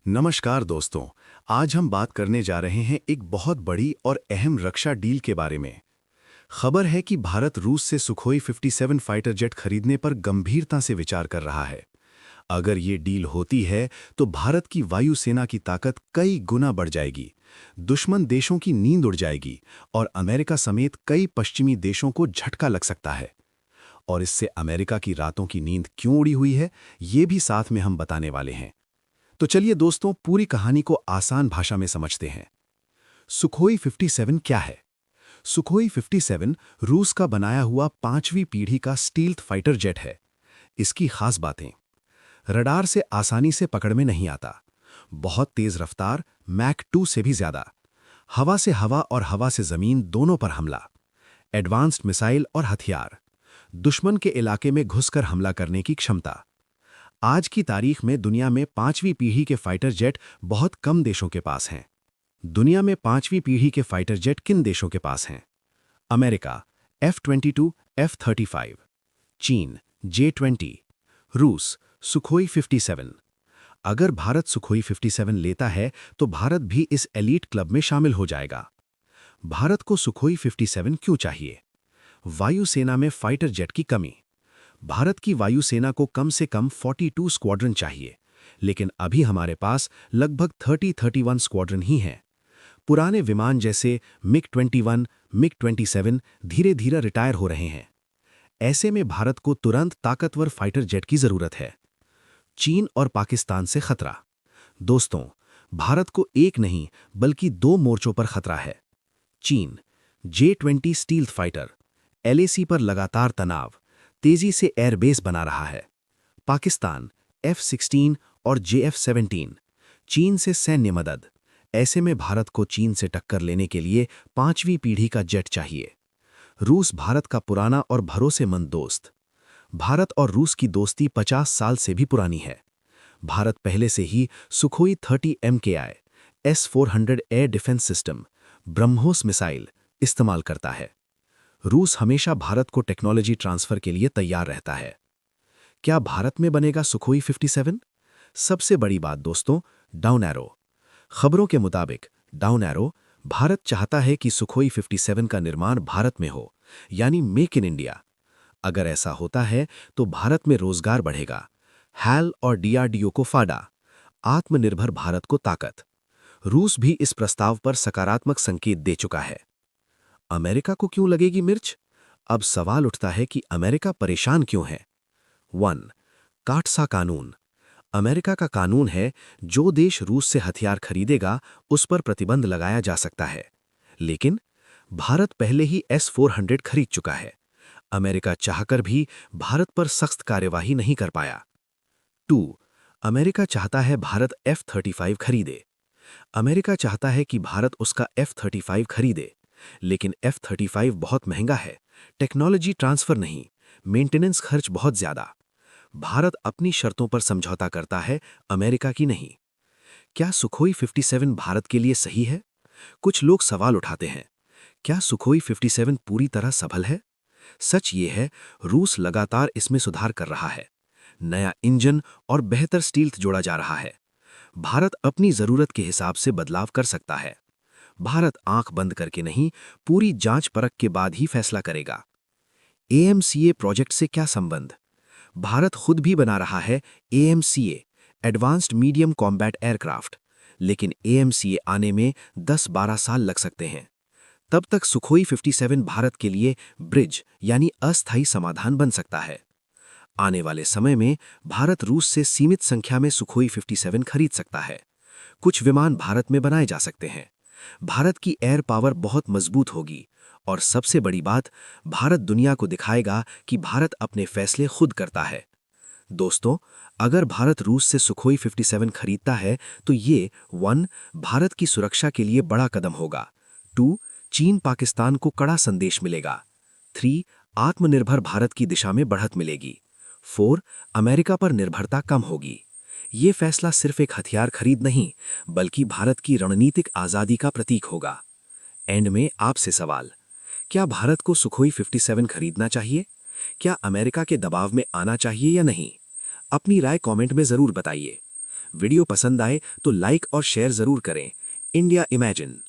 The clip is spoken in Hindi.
नमस्कार दोस्तों। आज हम बात करने जा रहे हैं एक बहुत बड़ी और अहम रक्षा डील के बारे में। खबर है कि भारत रूस से सुखोई 57 फाइटर जेट खरीदने पर गंभीरता से विचार कर रहा है। अगर ये डील होती है तो भारत की वायुसेना की ताकत कई गुना बढ़ जाएगी, दुश्मन देशों की नींद उड़ जाएगी और अमेरिका समेत कई पश्चिमी देशों को झटका लग सकता है। और इससे अमेरिका की रातों की नींद क्यों उड़ी हुई है, ये भी साथ में हम बताने वाले हैं। तो चलिए दोस्तों, पूरी कहानी को आसान भाषा में समझते हैं। सुखोई 57 क्या है? सुखोई 57 रूस का बनाया हुआ 5वीं पीढ़ी का स्टील्थ फाइटर जेट है। इसकी खास बातें: रडार से आसानी से पकड़ में नहीं आता, बहुत तेज रफ्तार, मैक 2 से भी ज्यादा, हवा से हवा और हवा से जमीन दोनों पर हमला, एडवांस्ड मिसाइल और हथियार, दुश्मन के इलाके में घुसकर हमला करने की क्षमता। आज की तारीख में दुनिया में 5वीं पीढ़ी के फाइटर जेट बहुत कम देशों के पास हैं। दुनिया में 5वीं पीढ़ी के फाइटर जेट किन देशों के पास हैं? अमेरिका F-22, F-35, चीन J-20, रूस सुखोई 57। अगर भारत सुखोई 57 लेता है तो भारत भी इस एलीट क्लब में शामिल हो जाएगा। भारत को सुखोई 57 क्यों चाहिए? वायुसेना में फाइटर जेट की कमी। भारत की वायुसेना को कम से कम 42 स्क्वाड्रन चाहिए, लेकिन अभी हमारे पास लगभग 31 स्क्वाड्रन ही हैं। पुराने विमान जैसे मिग-21, मिग-27 धीरे धीरे रिटायर हो रहे हैं। ऐसे में भारत को तुरंत ताकतवर फाइटर जेट की जरूरत है। चीन और पाकिस्तान से खतरा। दोस्तों, भारत को एक नहीं बल्कि दो मोर्चों पर खतरा है। चीन J-20 स्टील्थ फाइटर, LAC पर लगातार तनाव, तेजी से एयरबेस बना रहा है। पाकिस्तान F-16 और JF-17, चीन से सैन्य मदद। ऐसे में भारत को चीन से टक्कर लेने के लिए 5वीं पीढ़ी का जेट चाहिए। रूस भारत का पुराना और भरोसेमंद दोस्त। भारत और रूस की दोस्ती 50 साल से भी पुरानी है। भारत पहले से ही Sukhoi 30 MKI, S-400 air defence system, BrahMos missile इस्तेमाल करता है। रूस हमेशा भारत को टेक्नोलॉजी ट्रांसफर के लिए तैयार रहता है। क्या भारत में बनेगा सुखोई 57? सबसे बड़ी बात दोस्तों, डाउन एरो। खबरों के मुताबिक डाउन एरो, भारत चाहता है कि सुखोई 57 का निर्माण भारत में हो, यानी मेक इन इंडिया। अगर ऐसा होता है तो भारत में रोजगार बढ़ेगा। हैल और DRDO को फायदा, आत्मनिर्भर भारत को ताकत। रूस भी इस प्रस्ताव पर सकारात्मक संकेत दे चुका है। अमेरिका को क्यों लगेगी मिर्च? अब सवाल उठता है कि अमेरिका परेशान क्यों है। 1. काटसा कानून। अमेरिका का कानून है, जो देश रूस से हथियार खरीदेगा उस पर प्रतिबंध लगाया जा सकता है। लेकिन भारत पहले ही S-400 खरीद चुका है। अमेरिका चाहकर भी भारत पर सख्त कार्यवाही नहीं कर पाया। 2. अमेरिका चाहता है भारत F-35 खरीदे। अमेरिका चाहता है कि भारत उसका F-35 खरीदे, लेकिन F-35 बहुत महंगा है, टेक्नोलॉजी ट्रांसफर नहीं, मेंटेनेंस खर्च बहुत ज्यादा। भारत अपनी शर्तों पर समझौता करता है, अमेरिका की नहीं। क्या सुखोई 57 भारत के लिए सही है? कुछ लोग सवाल उठाते हैं, क्या सुखोई 57 पूरी तरह सफल है? सच ये है, रूस लगातार इसमें सुधार कर रहा है। नया इंजन और बेहतर स्टील्थ जोड़ा जा रहा है। भारत अपनी जरूरत के हिसाब से बदलाव कर सकता है। भारत आंख बंद करके नहीं, पूरी जांच परख के बाद ही फैसला करेगा। AMCA प्रोजेक्ट से क्या संबंध? भारत खुद भी बना रहा है AMCA, advanced medium combat aircraft, लेकिन AMCA आने में 10-12 साल लग सकते हैं। तब तक सुखोई 57 भारत के लिए ब्रिज यानी अस्थायी समाधान बन सकता है। आने वाले समय में भारत रूस से सीमित संख्या में सुखोई 57 खरीद सकता है। कुछ विमान भारत में बनाए जा सकते हैं। भारत की एयर पावर बहुत मजबूत होगी और सबसे बड़ी बात, भारत दुनिया को दिखाएगा कि भारत अपने फैसले खुद करता है। दोस्तों, अगर भारत रूस से सुखोई 57 खरीदता है तो ये 1. भारत की सुरक्षा के लिए बड़ा कदम होगा। 2. चीन पाकिस्तान को कड़ा संदेश मिलेगा। 3. आत्मनिर्भर भारत की दिशा में बढ़त मिलेगी। 4. अमेरिका पर निर्भरता कम होगी। ये फैसला सिर्फ एक हथियार खरीद नहीं, बल्कि भारत की रणनीतिक आज़ादी का प्रतीक होगा। एंड में आपसे सवाल, क्या भारत को सुखोई 57 खरीदना चाहिए? क्या अमेरिका के दबाव में आना चाहिए या नहीं? अपनी राय कमेंट में ज़रूर बताइए। वीडियो पसंद आए तो लाइक और शेयर जरूर करें। India imagine.